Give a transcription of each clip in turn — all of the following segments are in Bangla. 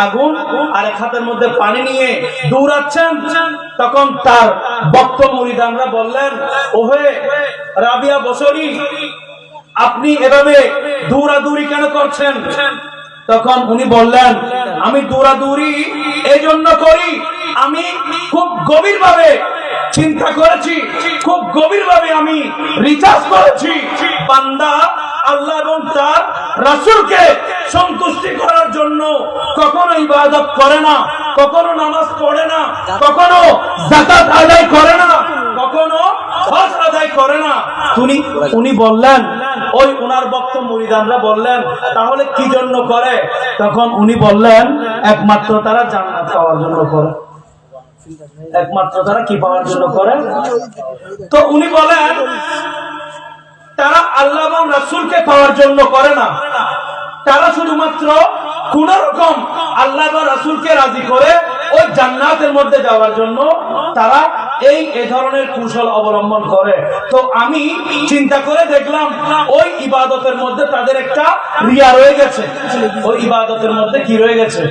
আগুন আর এক হাতের মধ্যে পানি নিয়ে দৌড়াচ্ছেন। তখন তার ভক্ত মুরিদানরা বললেন, ওহে রাবিয়া বসরি, আপনি এভাবে দৌড়াদৌড়ি কেন করছেন? তখন উনি বললেন, আমি দৌড়াদৌড়ি এই জন্য করি, আমি খুব গভীর ভাবে চিন্তা করেছি, খুব গভীর ভাবে আমি রিসার্চ করেছি। বান্দা আল্লাহ এবং তার রাসূলকে সন্তুষ্টি করার জন্য কখনো ইবাদত করে না, কখনো নামাজ পড়ে না, কখনো যাকাত আদায় করে না, কখনো হজ আদায় করে না। উনি বললেন, ওই উনার ভক্ত মুরিদানরা বললেন, তাহলে কি জন্য করে? তখন উনি বললেন, একমাত্র তারা জান্নাত পাওয়ার জন্য করে। একমাত্র তারা কি পাওয়ার জন্য করে? তো উনি বলেন, তারা আল্লাহ এবং রাসূলকে পাওয়ার জন্য করে না, তারা শুধুমাত্র কোন রকম আল্লাহ এবং রাসূলকে রাজি করে ওই জান্নাতের মধ্যে যাওয়ার জন্য তারা এই ধরনের কৌশল অবলম্বন করে। তো আমি চিন্তা করে দেখলাম, ওই ইবাদতের মধ্যে তাদের একটা রিয়া রয়ে গেছে। ওই ইবাদতের মধ্যে কি রয়ে গেছে?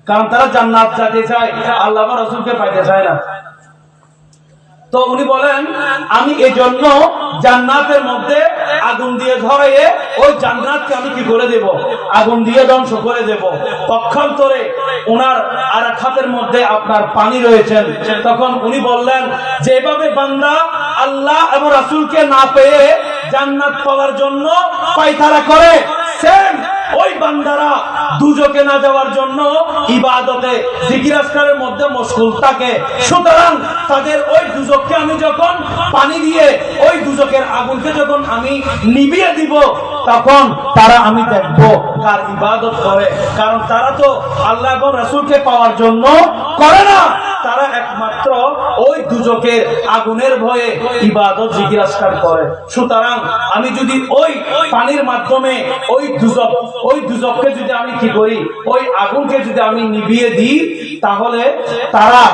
কারণ তারা জান্নাত যেতে চায়, আল্লাহ এবং রাসূলকে পাইতে চায় না। তো উনি বলেন, আমি এই জন্য জান্নাতের মধ্যে আগুন দিয়ে ধরাইয়ে ওই জান্নাতকে আমি কি করে দেব? আগুন দিয়ে ধ্বংস করে দেব। পক্ষান্তরে ওনার আর এক হাতের মধ্যে আপনার পানি রয়েছেন। তখন উনি বললেন, যেভাবে বান্দা আল্লাহ এবং রাসূলকে না পেয়ে জান্নাত পাওয়ার জন্য পায়তারা করে, সেম ওই বান্দারা দুজকে না যাওয়ার জন্য ইবাদতে জিকির আজকারের মধ্যে মশগুল থাকে। সুতরাং তাদের ওই দুজককে আমি যখন পানি দিয়ে ওই দুজকের আগুনকে যখন আমি নিভিয়ে দিব, তখন তারা আমি দেখব কার ইবাদত করে। কারণ তারা তো আল্লাহ এবং রাসূলকে পাওয়ার জন্য করে না, তারা একমাত্র ওই দুজকের আগুনের ভয়ে ইবাদত জিকির আজকার করে। সুতরাং আমি যদি ওই পানির মাধ্যমে ওই দুজককে যদি আমি কি করি, ওই আগুনকে যদি আমি নিভিয়ে দিই, তাহলে তারা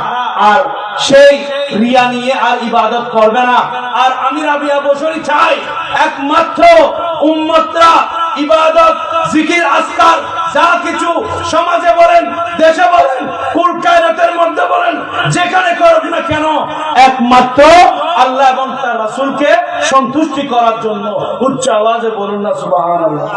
আর সেই রিয়া নিয়ে আর ইবাদত করবে না। আর আমি রাবিয়া বসরি চাই, একমাত্র উম্মতরা ইবাদত জিকির আজকার যা কিছু সমাজে বলেন, দেশে বলেন, কুল কায়নাতের মধ্যে বলেন, যেখানে করুক না কেন, একমাত্র আল্লাহ এবং তার রাসূলকে সন্তুষ্টি করার জন্য। উচ্চ আওয়াজে বলুন না সুবহানাল্লাহ।